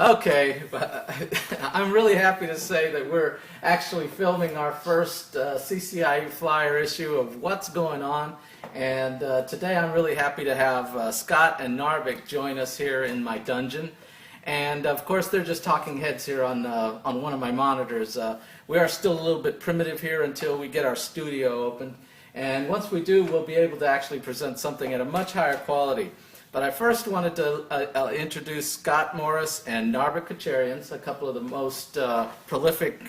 Okay, but I'm really happy to say that we're actually filming our first CCIE flyer issue of What's Going On. And today I'm really happy to have Scott and Narbik join us here in my dungeon. And of course they're just talking heads here on one of my monitors. We are still a little bit primitive here until we get our studio open. And once we do, we'll be able to actually present something at a much higher quality. But I first wanted to introduce Scott Morris and Narbik a couple of the most prolific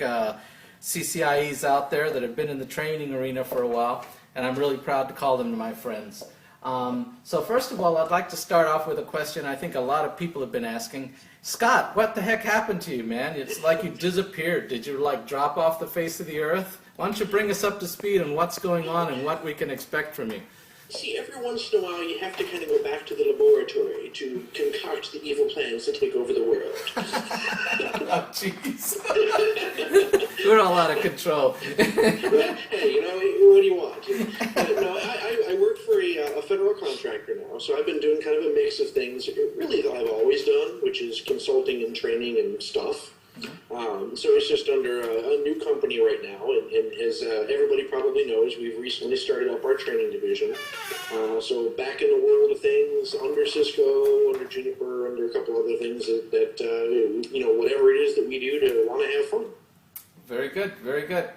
CCIEs out there that have been in the training arena for a while, and I'm really proud to call them my friends. So first of all, I'd like to start off with a question I think a lot of people have been asking. Scott, what the heck happened to you, man? It's like you disappeared. Did you like drop off the face of the earth? Why don't you bring us up to speed on what's going on and what we can expect from you? See, every once in a while you have to kind of go back to the laboratory to concoct the evil plans to take over the world. Oh, jeez. We're all out of control. Well, hey, what do you want? No, I work for a federal contractor now, so I've been doing kind of a mix of things, really that I've always done, which is consulting and training and stuff. So it's just under a new company right now, and as everybody probably knows, we've recently started up our training division. So back in the world of things, under Cisco, under Juniper, under a couple other things that whatever it is that we do to want to have fun. Very good, very good.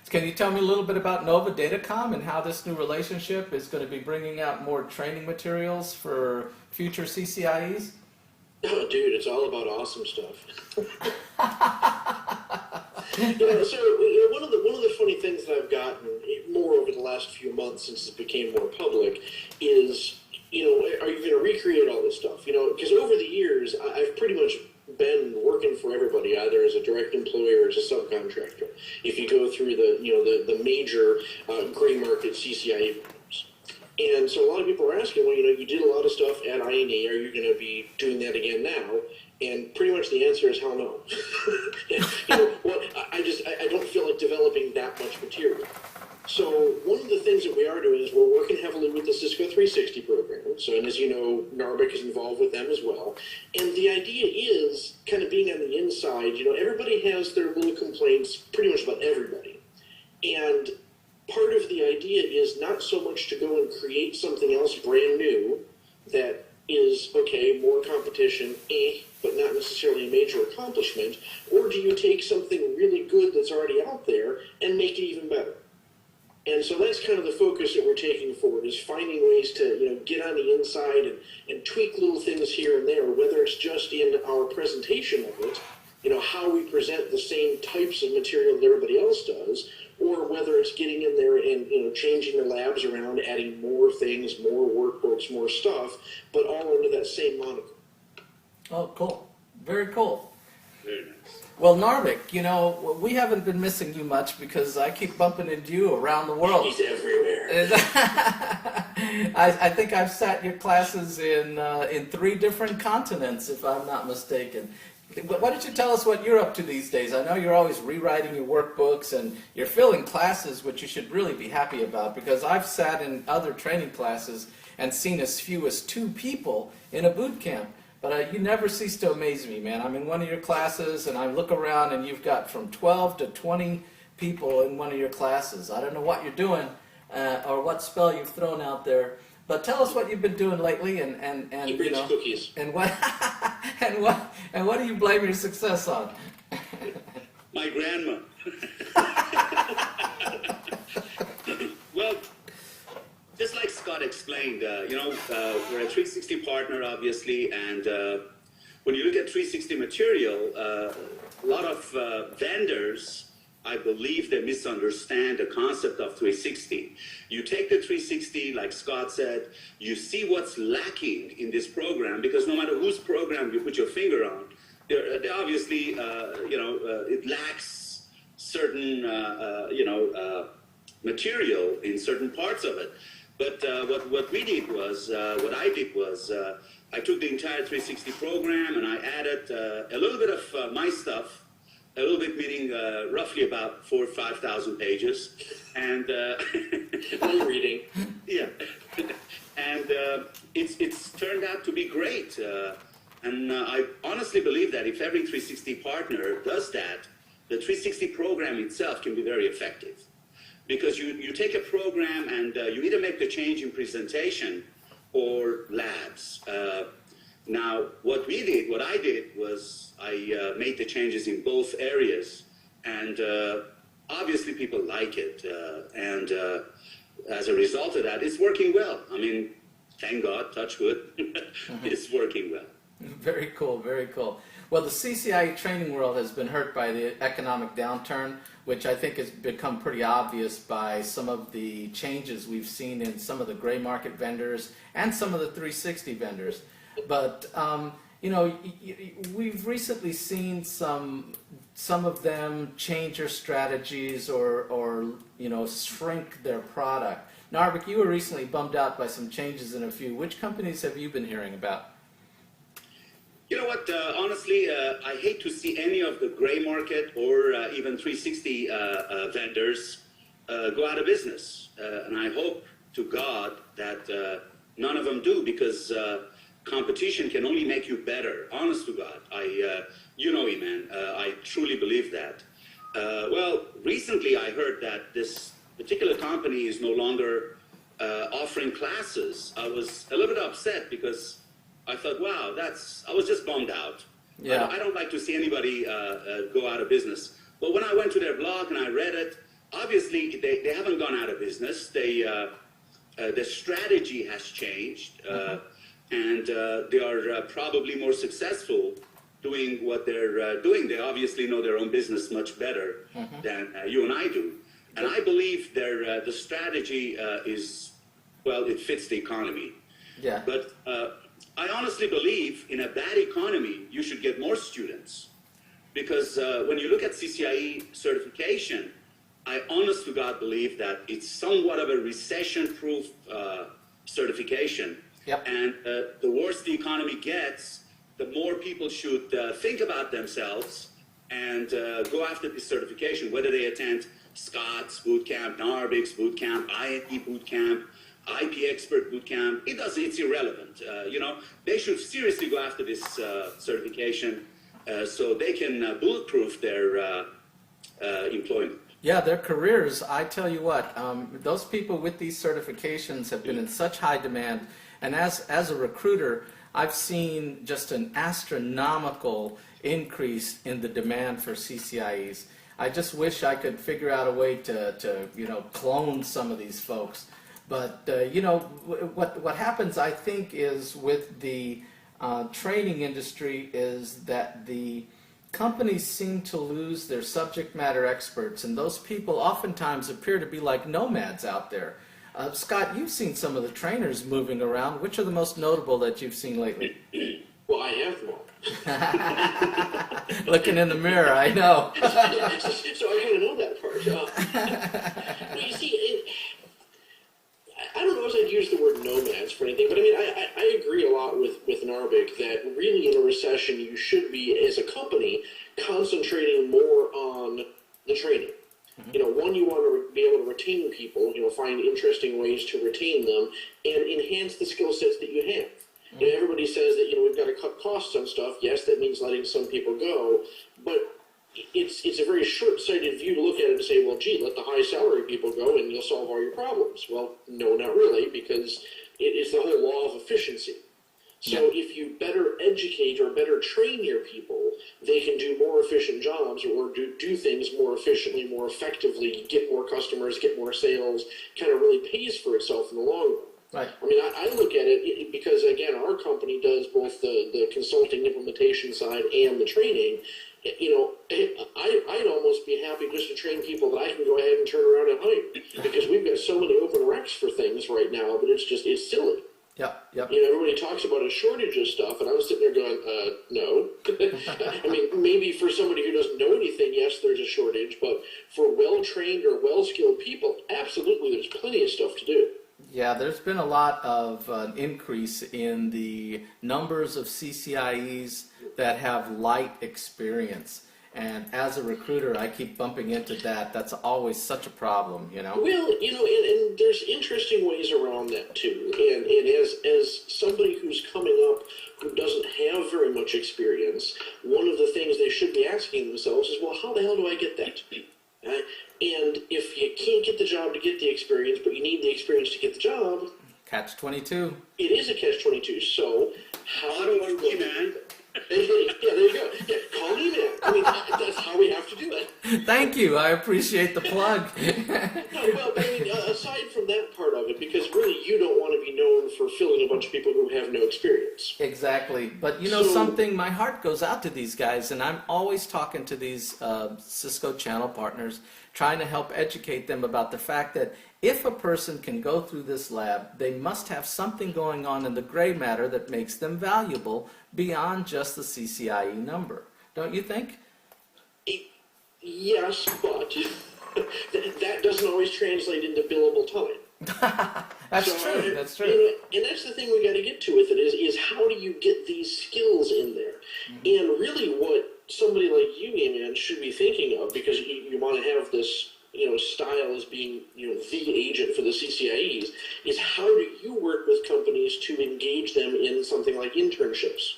Can you tell me a little bit about Nova Datacom and how this new relationship is going to be bringing out more training materials for future CCIEs? Oh, dude, it's all about awesome stuff. So one of the funny things that I've gotten more over the last few months since it became more public is, are you going to recreate all this stuff? Because over the years, I've pretty much been working for everybody, either as a direct employee or as a subcontractor. If you go through the major gray market CCIE firms. And so a lot of people are asking, well, you did a lot of stuff at INE. Are you going to be doing that again now? And pretty much the answer is hell no. I don't feel like developing that much material. So one of the things that we are doing is we're working heavily with the Cisco 360 program. So, and as you know, Narbik is involved with them as well. And the idea is kind of being on the inside. Everybody has their little complaints, pretty much about everybody. And part of the idea is not so much to go and create something else brand new that is, okay, more competition, but not necessarily a major accomplishment, or do you take something really good that's already out there and make it even better? And so that's kind of the focus that we're taking forward, is finding ways to get on the inside and tweak little things here and there, whether it's just in our presentation of it, how we present the same types of material that everybody else does, or whether it's getting in there and changing the labs around, adding more things, more workbooks, more stuff, but all under that same moniker. Oh, cool. Very cool. Very nice. Well, Narbik, we haven't been missing you much because I keep bumping into you around the world. He's everywhere. I think I've sat your classes in 3 different continents, if I'm not mistaken. Why don't you tell us what you're up to these days? I know you're always rewriting your workbooks and you're filling classes, which you should really be happy about, because I've sat in other training classes and seen as few as 2 people in a boot camp. But you never cease to amaze me, man. I'm in one of your classes and I look around and you've got from 12 to 20 people in one of your classes. I don't know what you're doing or what spell you've thrown out there. But tell us what you've been doing lately, and he brings cookies. And what and what do you blame your success on? My grandma. Well, just like Scott explained, we're a 360 partner, obviously, and when you look at 360 material, a lot of vendors, I believe they misunderstand the concept of 360. You take the 360, like Scott said, you see what's lacking in this program, because no matter whose program you put your finger on, they obviously, it lacks certain, material in certain parts of it. But what I did was, I took the entire 360 program and I added a little bit of my stuff. A little bit meaning roughly about 4,000 or 5,000 pages, and I'm reading. Yeah, and it's turned out to be great. And I honestly believe that if every 360 partner does that, the 360 program itself can be very effective. Because you take a program and you either make the change in presentation or labs. Now, what I did was I made the changes in both areas, and obviously people like it. And as a result of that, it's working well. I mean, thank God, touch wood, it's working well. Very cool, very cool. Well, the CCIE training world has been hurt by the economic downturn, which I think has become pretty obvious by some of the changes we've seen in some of the gray market vendors and some of the 360 vendors. But, you know, we've recently seen some of them change their strategies or you know, shrink their product. Narbik, you were recently bummed out by some changes in a few. Which companies have you been hearing about? You know what, honestly, I hate to see any of the gray market or even 360 vendors go out of business. And I hope to God that none of them do, because competition can only make you better. Honest to God. You know, Eman, I truly believe that. Well, recently I heard that this particular company is no longer offering classes. I was a little bit upset because I thought, wow, I was just bummed out. Yeah. I don't like to see anybody go out of business. But when I went to their blog and I read it, obviously they haven't gone out of business. The strategy has changed, and they are probably more successful doing what they're doing. They obviously know their own business much better than you and I do. And I believe the strategy is, well, it fits the economy. Yeah. But I honestly believe in a bad economy, you should get more students. Because when you look at CCIE certification, I honest to God believe that it's somewhat of a recession-proof certification. Yep. And the worse the economy gets, the more people should think about themselves and go after this certification, whether they attend Scott's bootcamp, Narbik's bootcamp, INT bootcamp, IP expert bootcamp. It's irrelevant. You know, they should seriously go after this certification so they can bulletproof their employment. Yeah, their careers, I tell you what, those people with these certifications have been in such high demand. And as a recruiter, I've seen just an astronomical increase in the demand for CCIEs. I just wish I could figure out a way to you know, clone some of these folks. But, you know, what happens, I think, is with the training industry is that the companies seem to lose their subject matter experts, and those people oftentimes appear to be like nomads out there. Scott, you've seen some of the trainers moving around. Which are the most notable that you've seen lately? Well, I have them all. Looking in the mirror, I know. So I kind of know that part. Well, you see, I don't know if I'd use the word nomads for anything, but I mean, I agree a lot with Narbik that really in a recession you should be, as a company, concentrating more on the training. You know, one, you want to be able to retain people, you know, find interesting ways to retain them and enhance the skill sets that you have. You know, everybody says that, you know, we've got to cut costs on stuff. Yes, that means letting some people go, but it's a very short-sighted view to look at it and say, well, gee, let the high-salary people go and you'll solve all your problems. Well, no, not really, because it is the whole law of efficiency. So if you better educate or better train your people, they can do more efficient jobs or do things more efficiently, more effectively, get more customers, get more sales, kind of really pays for itself in the long run. Right. I mean, I look at it because, again, our company does both the consulting implementation side and the training. You know, I'd almost be happy just to train people that I can go ahead and turn around and hire, because we've got so many open recs for things right now that it's silly. Yep. You know, everybody talks about a shortage of stuff, and I was sitting there going, no. I mean, maybe for somebody who doesn't know anything, yes, there's a shortage, but for well-trained or well-skilled people, absolutely, there's plenty of stuff to do. Yeah, there's been a lot of increase in the numbers of CCIEs that have light experience. And as a recruiter, I keep bumping into that. That's always such a problem, you know? Well, and there's interesting ways around that too. And as somebody who's coming up who doesn't have very much experience, one of the things they should be asking themselves is, well, how the hell do I get that? And if you can't get the job to get the experience, but you need the experience to get the job, Catch-22. it is a catch-22. So how do I Hey, man. Yeah, there you go. Yeah, call me man. I mean, that's how we have to do it. Thank you. I appreciate the plug. No, well, I mean, aside from that part of it, because really you don't want to be known for filling a bunch of people who have no experience. Exactly. But you know something, my heart goes out to these guys, and I'm always talking to these Cisco channel partners, trying to help educate them about the fact that if a person can go through this lab, they must have something going on in the gray matter that makes them valuable beyond just the CCIE number. Don't you think? Yes, but that doesn't always translate into billable time. That's true. That's true. And that's the thing we got to get to with it is how do you get these skills in there? Mm-hmm. And really what somebody like you, Eman, should be thinking of, because you want to have this style as being, the agent for the CCIEs, is how do you work with companies to engage them in something like internships?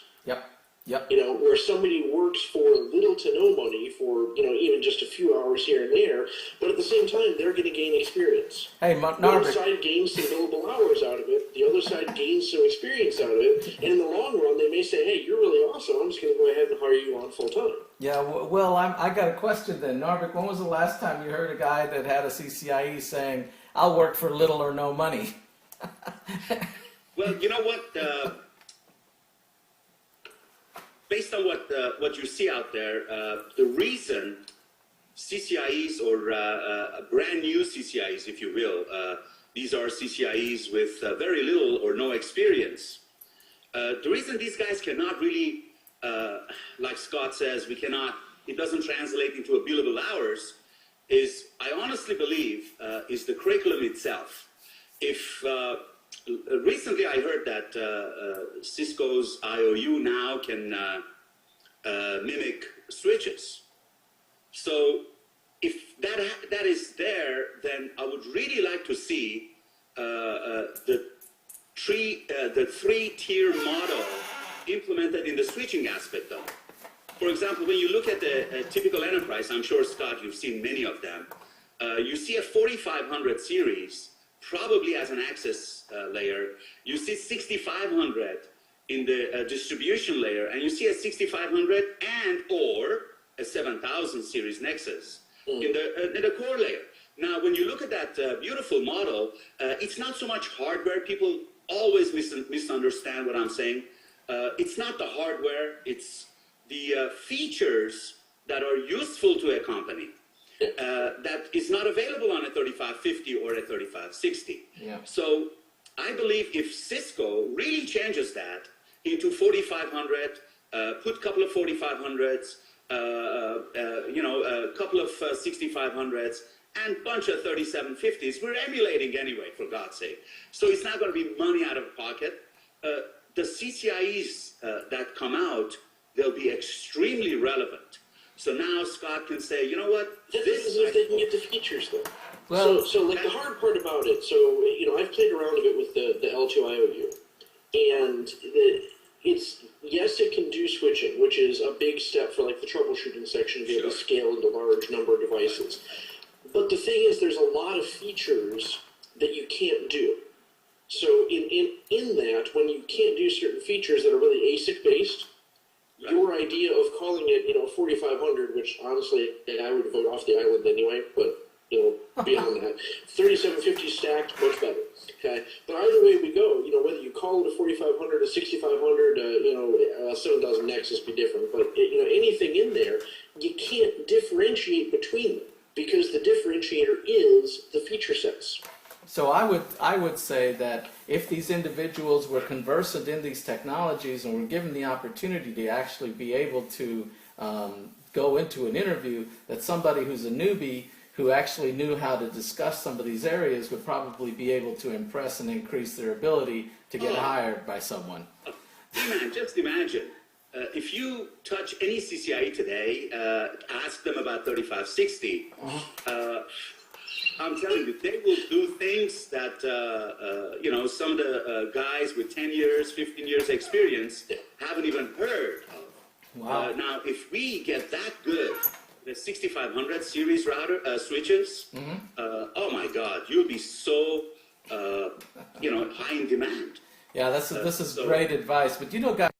Yep. Where somebody works for little to no money for, even just a few hours here and there, but at the same time, they're going to gain experience. Hey, One Narbik. side gains some billable hours out of it, the other side gains some experience out of it, and in the long run, they may say, hey, you're really awesome, I'm just going to go ahead and hire you on full time. Yeah, well, I got a question then. Narbik, when was the last time you heard a guy that had a CCIE saying, I'll work for little or no money? Well, you know what? Based on what you see out there, the reason CCIEs or brand new CCIEs, if you will, these are CCIEs with very little or no experience. The reason these guys cannot really, like Scott says, it doesn't translate into a billable hours, is I honestly believe is the curriculum itself. If recently I heard that Cisco's IOU now can mimic switches. So if that is there, then I would really like to see the three-tier model implemented in the switching aspect of it. For example, when you look at the typical enterprise, I'm sure, Scott, you've seen many of them, you see a 4500 series, probably as an access layer. You see 6500 in the distribution layer, and you see a 6500 and or a 7000 series Nexus in the core layer. Now, when you look at that beautiful model, it's not so much hardware. People always misunderstand what I'm saying. It's not the hardware, it's the features that are useful to a company. That is not available on a 3550 or a 3560. Yeah. So I believe if Cisco really changes that into 4500, put a couple of 4500s, a couple of 6500s, and a bunch of 3750s, we're emulating anyway, for God's sake. So it's not going to be money out of pocket. The CCIEs that come out, they'll be extremely relevant. So now Scott can say, you know what? This is if they can get the features, though. Well, so like the hard part about it, so, I've played around a bit with the L2 IOU. And yes, it can do switching, which is a big step for like the troubleshooting section to be able to scale into large number of devices. But the thing is, there's a lot of features that you can't do. So in that, when you can't do certain features that are really ASIC based, your idea of calling it, 4500, which honestly I would vote off the island anyway, but beyond that, 3750 stacked, much better. Okay, but either way we go, whether you call it a 4500, a 6500, a 7000 Nexus be different, but anything in there, you can't differentiate between them because the differentiator is the feature sets. So I would say that if these individuals were conversant in these technologies and were given the opportunity to actually be able to go into an interview, that somebody who's a newbie who actually knew how to discuss some of these areas would probably be able to impress and increase their ability to get hired by someone. Man, just imagine if you touch any CCIE today, ask them about 3560, I'm telling you, they will do things that, some of the guys with 10 years, 15 years experience haven't even heard of. Wow. Now, if we get that good, the 6500 series router switches, oh my God, you'll be so, high in demand. Yeah, this is great advice. But guys.